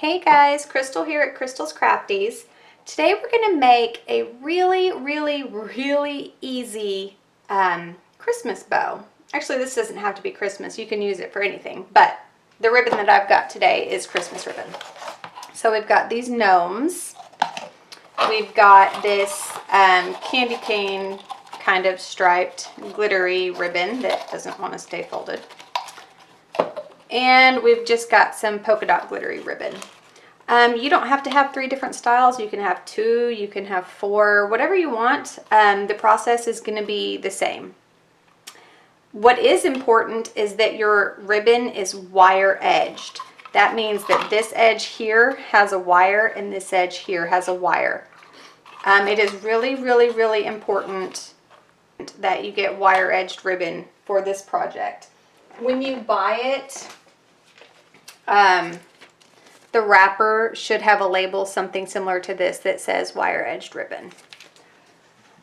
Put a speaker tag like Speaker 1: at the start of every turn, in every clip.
Speaker 1: Hey guys, Crystal here at Crystal's Crafties. Today we're going to make a really easy Christmas bow. Actually, this doesn't have to be Christmas. You can use it for anything, but the ribbon that I've got today is Christmas ribbon. So we've got these gnomes. We've got this candy cane kind of striped glittery ribbon that doesn't want to stay folded. And we've just got some polka dot glittery ribbon. You don't have to have 3 different styles. You can have 2, you can have 4, whatever you want. The process is going to be the same. What is important is that your ribbon is wire edged. That means that this edge here has a wire and this edge here has a wire. It is really important that you get wire edged ribbon for this project. When you buy it, the wrapper should have a label, something similar to this, that says wire edged ribbon.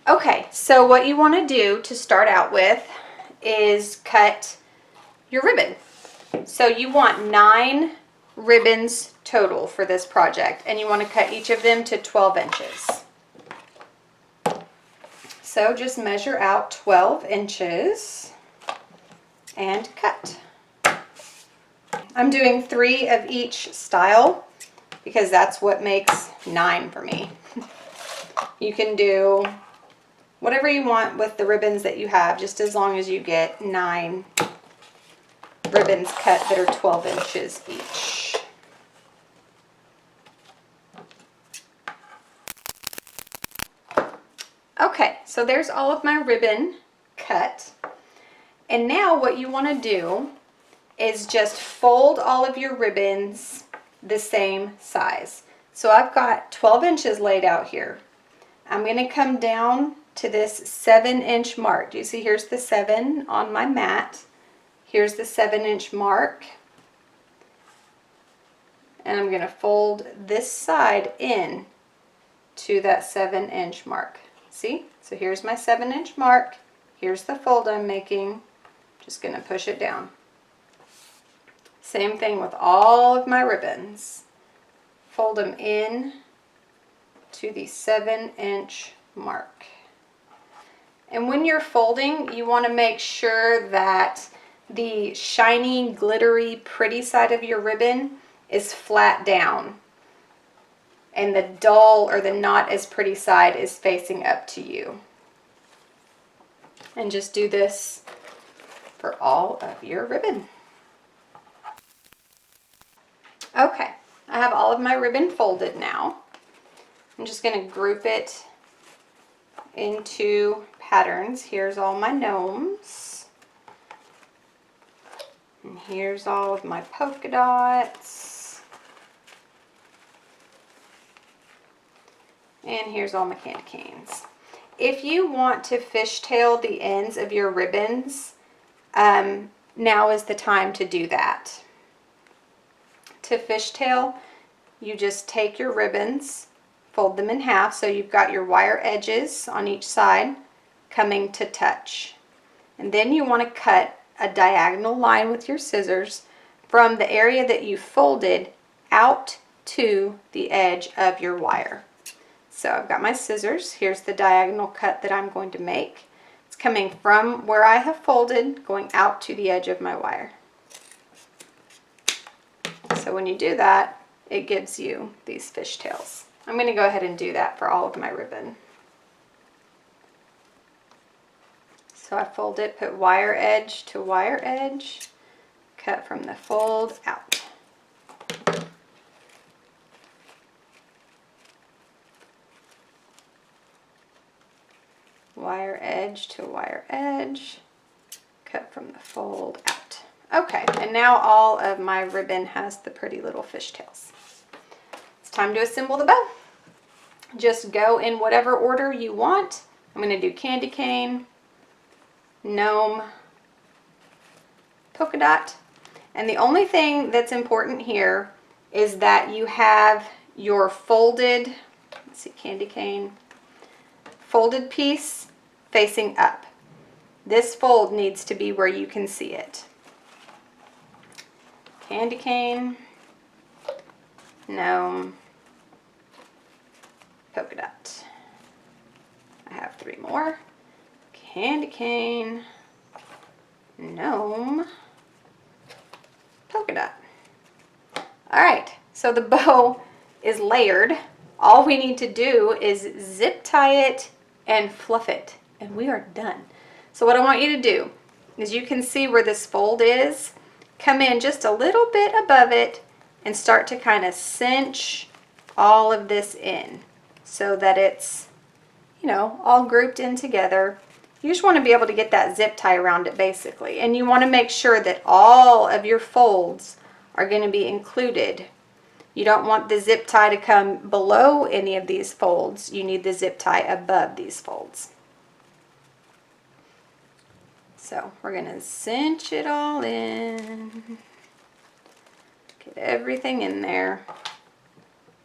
Speaker 1: Okay, so what you want to do to start out with is cut your ribbon. So you want 9 ribbons total for this project, and you want to cut each of them to 12 inches. So just measure out 12 inches and cut. I'm doing 3 of each style because that's what makes 9 for me. You can do whatever you want with the ribbons that you have, just as long as you get 9 ribbons cut that are 12 inches each. Okay, so there's all of my ribbon cut. And now what you want to do is just fold all of your ribbons the same size. So I've got 12 inches laid out here. I'm going to come down to this 7-inch mark. Do you see here's the 7 on my mat. Here's the 7-inch mark. And I'm going to fold this side in to that 7-inch mark. See? So here's my 7-inch mark. Here's the fold I'm making. Just going to push it down. Same thing with all of my ribbons. Fold them in to the 7-inch mark. And when you're folding, you want to make sure that the shiny, glittery, pretty side of your ribbon is flat down, and the dull or the not as pretty side is facing up to you. And just do this for all of your ribbon. Okay, I have all of my ribbon folded now. I'm just going to group it into patterns. Here's all my gnomes. And here's all of my polka dots. And here's all my candy canes. If you want to fishtail the ends of your ribbons, now is the time to do that. To fishtail, you just take your ribbons, fold them in half so you've got your wire edges on each side coming to touch. And then you want to cut a diagonal line with your scissors from the area that you folded out to the edge of your wire. So I've got my scissors. Here's the diagonal cut that I'm going to make. It's coming from where I have folded, going out to the edge of my wire. So when you do that, it gives you these fishtails. I'm going to go ahead and do that for all of my ribbon. So I fold it, put wire edge to wire edge, cut from the fold out. Wire edge to wire edge, cut from the fold out. Okay, and now all of my ribbon has the pretty little fishtails. It's time to assemble the bow. Just go in whatever order you want. I'm going to do candy cane, gnome, polka dot. And the only thing that's important here is that you have your folded, let's see, candy cane, folded piece facing up. This fold needs to be where you can see it. Candy cane, gnome, polka dot. I have 3 more. Candy cane, gnome, polka dot. All right, so the bow is layered. All we need to do is zip tie it and fluff it, and we are done. So what I want you to do is, you can see where this fold is, come in just a little bit above it and start to kind of cinch all of this in so that it's, you know, all grouped in together. You just want to be able to get that zip tie around it basically, and you want to make sure that all of your folds are going to be included. You don't want the zip tie to come below any of these folds. You need the zip tie above these folds. So we're going to cinch it all in. Get everything in there.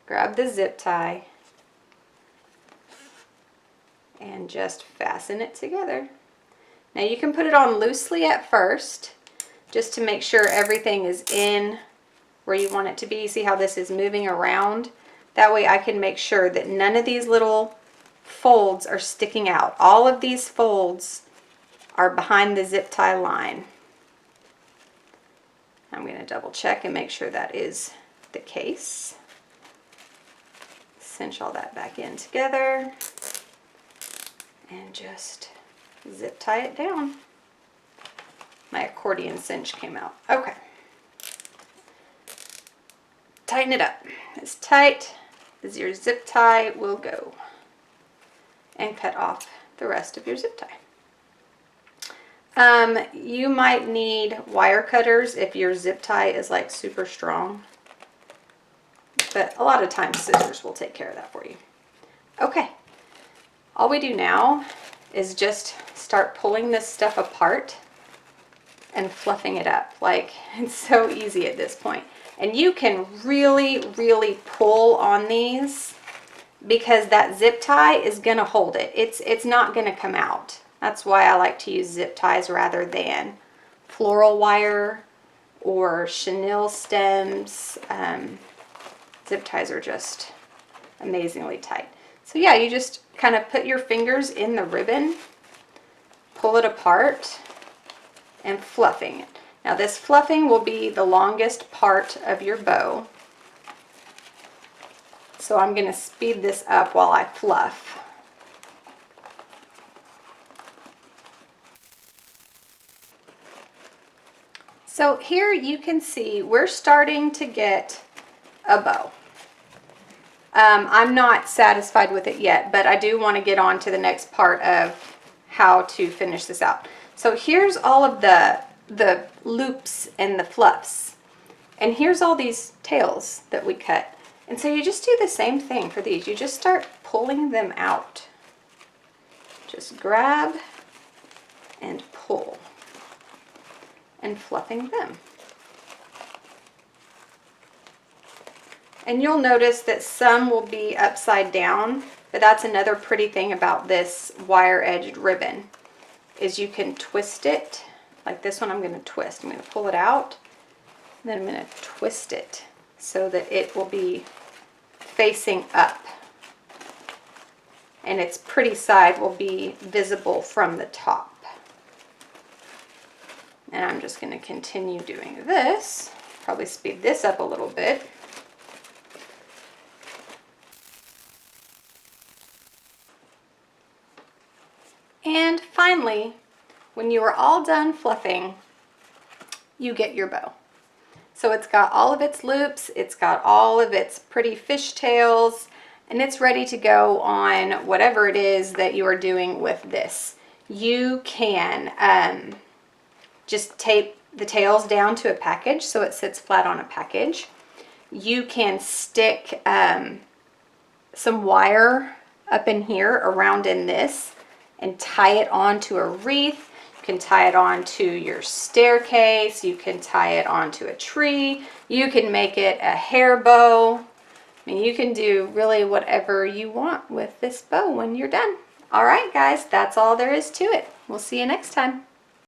Speaker 1: Grab the zip tie and just fasten it together. Now you can put it on loosely at first, just to make sure everything is in where you want it to be. See how this is moving around? That way I can make sure that none of these little folds are sticking out. All of these folds are behind the zip tie line. I'm going to double check and make sure that is the case. Cinch all that back in together and just zip tie it down. My accordion cinch came out. Okay. Tighten it up as tight as your zip tie will go, and cut off the rest of your zip tie. You might need wire cutters if your zip tie is like super strong, but a lot of times scissors will take care of that for you. Okay, all we do now is just start pulling this stuff apart and fluffing it up. Like, it's so easy at this point. And you can really, really pull on these because that zip tie is going to hold it. It's not going to come out. That's why I like to use zip ties rather than floral wire or chenille stems. Zip ties are just amazingly tight. So yeah, you just kind of put your fingers in the ribbon, pull it apart, and fluffing it. Now this fluffing will be the longest part of your bow. So I'm going to speed this up while I fluff. So here you can see we're starting to get a bow. I'm not satisfied with it yet, but I do want to get on to the next part of how to finish this out. So here's all of the loops and the fluffs, and here's all these tails that we cut. And so you just do the same thing for these. You just start pulling them out. Just grab and pull and fluffing them. And you'll notice that some will be upside down, but that's another pretty thing about this wire edged ribbon, is you can twist it. Like this one I'm going to twist. I'm going to pull it out, and then I'm going to twist it so that it will be facing up. And its pretty side will be visible from the top. And I'm just going to continue doing this. Probably speed this up a little bit. And finally, when you are all done fluffing, you get your bow. So it's got all of its loops, it's got all of its pretty fishtails, and it's ready to go on whatever it is that you are doing with this. You can just tape the tails down to a package so it sits flat on a package. You can stick some wire up in here around in this and tie it onto a wreath. You can tie it onto your staircase. You can tie it onto a tree. You can make it a hair bow. I mean, you can do really whatever you want with this bow when you're done. All right, guys, that's all there is to it. We'll see you next time.